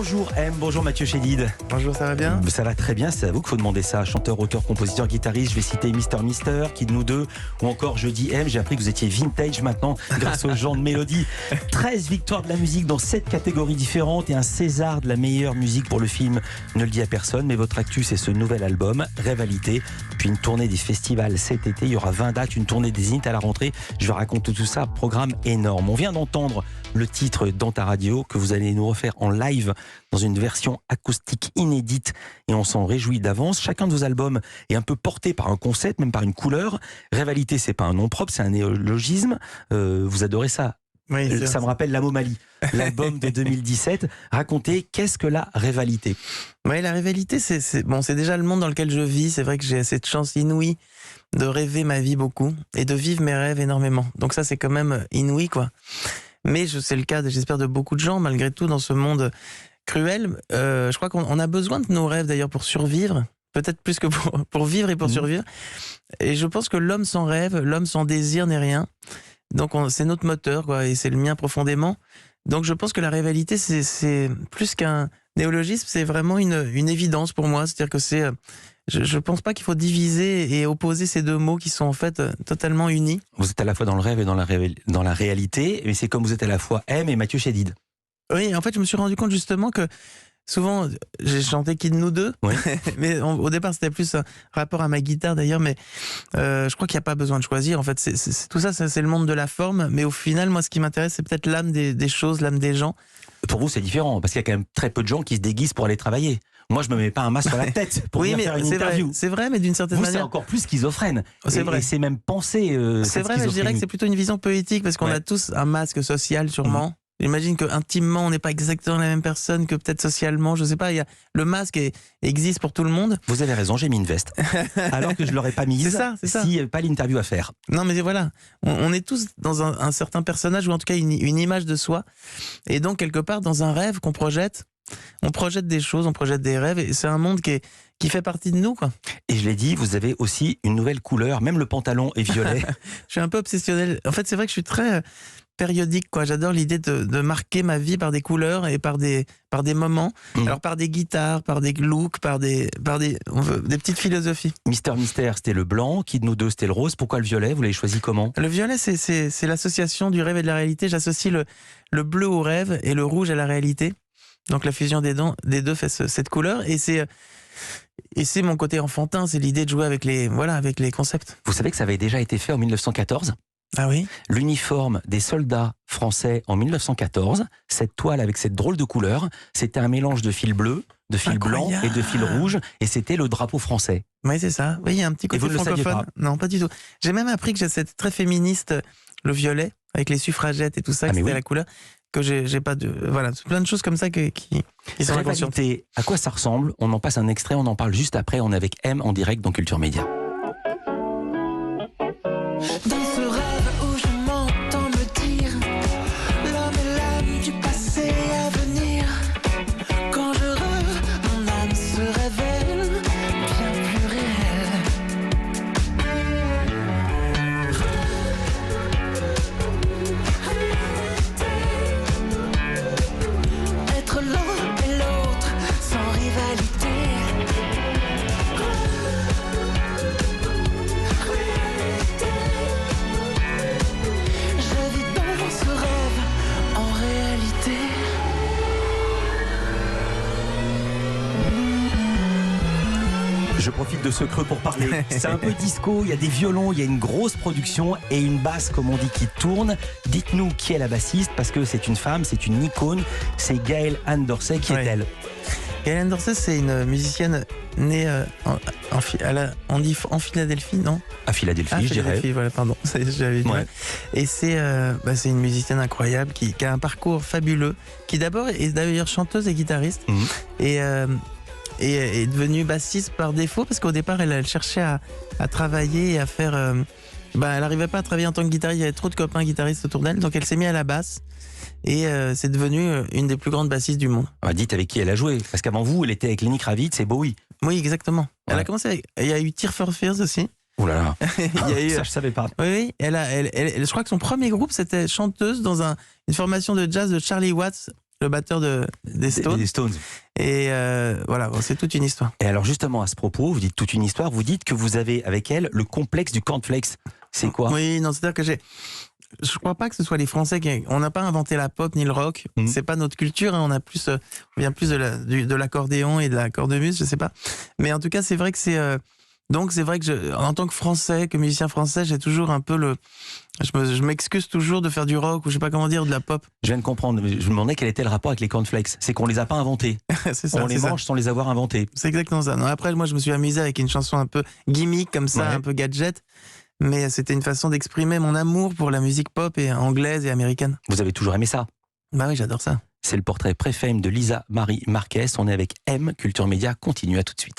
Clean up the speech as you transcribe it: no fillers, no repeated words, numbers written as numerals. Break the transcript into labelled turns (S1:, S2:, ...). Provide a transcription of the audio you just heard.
S1: Bonjour M, bonjour Mathieu Chédid.
S2: Bonjour, ça va bien?
S1: Ça va très bien, c'est à vous qu'il faut demander ça. Chanteur, auteur, compositeur, guitariste, je vais citer Mister, Kid Nous Deux, ou encore Je dis M. J'ai appris que vous étiez vintage maintenant grâce au genre de mélodie. 13 victoires de la musique dans 7 catégories différentes et un César de la meilleure musique pour le film Ne le dit à personne. Mais votre actu, c'est ce nouvel album, Rivalité, puis une tournée des festivals cet été. Il y aura 20 dates, une tournée des Zéniths à la rentrée. Je vais raconter tout ça, programme énorme. On vient d'entendre le titre dans ta radio que vous allez nous refaire en live dans une version acoustique inédite et on s'en réjouit d'avance. Chacun de vos albums est un peu porté par un concept, même par une couleur. Rivalité, c'est pas un nom propre, c'est un néologisme. Vous adorez ça.
S2: Oui,
S1: ça me rappelle l'Amomalie, l'album de 2017. Racontez, qu'est-ce que la rivalité?
S2: Oui, la rivalité, c'est déjà le monde dans lequel je vis. C'est vrai que j'ai cette chance inouïe de rêver ma vie beaucoup et de vivre mes rêves énormément. Donc ça, c'est quand même inouï, quoi. Mais c'est le cas, j'espère, de beaucoup de gens, malgré tout, dans ce monde cruel. Je crois qu'on a besoin de nos rêves, d'ailleurs, pour survivre. Peut-être plus que pour vivre et pour survivre. Et je pense que l'homme sans rêve, l'homme sans désir n'est rien. Donc c'est notre moteur, quoi, et c'est le mien profondément. Donc je pense que la rivalité, c'est plus qu'un néologisme, c'est vraiment une évidence pour moi. C'est-à-dire que je pense pas qu'il faut diviser et opposer ces deux mots qui sont en fait totalement unis.
S1: Vous êtes à la fois dans le rêve et dans la réalité, mais c'est comme vous êtes à la fois M et Mathieu Chédid.
S2: Oui, en fait, je me suis rendu compte justement que souvent, j'ai chanté Kid Nous Deux, oui. Mais au départ, c'était plus un rapport à ma guitare d'ailleurs, mais je crois qu'il n'y a pas besoin de choisir. En fait, tout ça, c'est le monde de la forme, mais au final, moi, ce qui m'intéresse, c'est peut-être l'âme des choses, l'âme des gens.
S1: Pour vous, c'est différent, parce qu'il y a quand même très peu de gens qui se déguisent pour aller travailler. Moi, je me mets pas un masque sur la tête pour venir faire une interview.
S2: C'est vrai, mais d'une certaine manière.
S1: C'est encore plus schizophrène.
S2: C'est vrai.
S1: Et c'est même pensé.
S2: C'est vrai, mais je dirais que c'est plutôt une vision poétique, parce qu'on a tous un masque social, sûrement. J'imagine qu'intimement, on n'est pas exactement la même personne que peut-être socialement. Je sais pas, le masque existe pour tout le monde.
S1: Vous avez raison, j'ai mis une veste. Alors que je ne l'aurais pas mise s'il n'y avait pas l'interview à faire.
S2: Non, mais voilà. On est tous dans un certain personnage, ou en tout cas une image de soi. Et donc, quelque part, dans un rêve qu'on projette, on projette des choses, on projette des rêves. Et c'est un monde qui fait partie de nous, quoi.
S1: Et je l'ai dit, vous avez aussi une nouvelle couleur. Même le pantalon est violet.
S2: Je suis un peu obsessionnel. En fait, c'est vrai que je suis très périodique, quoi. J'adore l'idée de marquer ma vie par des couleurs et par des moments. Alors par des guitares, par des looks, par des petites philosophies.
S1: Mister, c'était le blanc, Kid Nous Deux, c'était le rose. Pourquoi le violet? Vous l'avez choisi comment?
S2: Le violet, c'est l'association du rêve et de la réalité. J'associe le bleu au rêve et le rouge à la réalité. Donc la fusion des deux fait cette couleur, et c'est mon côté enfantin, c'est l'idée de jouer avec les concepts.
S1: Vous savez que ça avait déjà été fait en 1914?
S2: Ah oui?
S1: L'uniforme des soldats français en 1914, cette toile avec cette drôle de couleur, c'était un mélange de fil bleu, de fil blanc et de fil rouge, et c'était le drapeau français.
S2: Oui, c'est ça. Oui, il y a un petit côté francophone. Non, pas du tout. J'ai même appris que c'était très féministe, le violet, avec les suffragettes et tout ça, que c'était la couleur. Que j'ai pas de... Voilà, plein de choses comme ça qui sont inconscientes.
S1: À quoi ça ressemble? On en passe un extrait, on en parle juste après. On est avec M en direct dans Culture Média.
S3: Dans ce rêve où je m'entends me dire l'homme et l'âme du passé à venir. Quand je rêve, mon âme se révèle bien plus réelle. Être l'un et l'autre sans rivalité. Je vis dans ce rêve en réalité.
S1: Je profite de ce creux pour parler. C'est un peu disco, il y a des violons, il y a une grosse production et une basse, comme on dit, qui tourne. Dites-nous qui est la bassiste, parce que c'est une femme, c'est une icône. C'est Gaëlle Anne Dorsey. Qui est-elle?
S2: Gaëlle Anne Dorsey, c'est une musicienne née en Philadelphie, non?
S1: À Philadelphie, je dirais.
S2: Voilà, pardon, j'avais dit. Ouais. Et c'est une musicienne incroyable qui a un parcours fabuleux, qui d'abord est d'ailleurs chanteuse et guitariste, et est devenue bassiste par défaut, parce qu'au départ, elle cherchait à travailler et à faire... elle n'arrivait pas à travailler en tant que guitariste, il y avait trop de copains guitaristes autour d'elle, donc elle s'est mise à la basse. Et c'est devenu une des plus grandes bassistes du monde.
S1: Dites avec qui elle a joué, parce qu'avant vous, elle était avec Lenny Kravitz et Bowie.
S2: Oui, exactement. Ouais. Elle a commencé avec... Il y a eu Tears for Fears aussi.
S1: Ouh là là.
S2: Il y a eu...
S1: Ça, je savais pas.
S2: Oui, je crois que son premier groupe, c'était chanteuse dans une formation de jazz de Charlie Watts le batteur des Stones.
S1: Des Stones.
S2: Et voilà, bon, c'est toute une histoire.
S1: Et alors justement, à ce propos, vous dites toute une histoire, vous dites que vous avez avec elle le complexe du cornflakes. C'est quoi?
S2: Oui, non, c'est-à-dire que je crois pas que ce soit les Français on n'a pas inventé la pop ni le rock. C'est pas notre culture. Hein, on vient plus de l'accordéon et de la cornemuse, je sais pas. Mais en tout cas, c'est vrai que donc c'est vrai que en tant que Français, que musicien français, j'ai toujours un peu je m'excuse toujours de faire du rock ou je sais pas comment dire, de la pop.
S1: Je viens de comprendre, mais je me demandais quel était le rapport avec les cornflakes. C'est qu'on les a pas inventés.
S2: C'est ça.
S1: On les mange sans les avoir inventés.
S2: C'est exactement ça. Non, après, moi, je me suis amusé avec une chanson un peu gimmick comme ça,
S1: Ouais.
S2: un peu gadget. Mais c'était une façon d'exprimer mon amour pour la musique pop et anglaise et américaine.
S1: Vous avez toujours aimé ça?
S2: Bah oui, j'adore ça.
S1: C'est le portrait pré-fame de Lisa Marie Marquez. On est avec M, Culture Média. Continue, à tout de suite.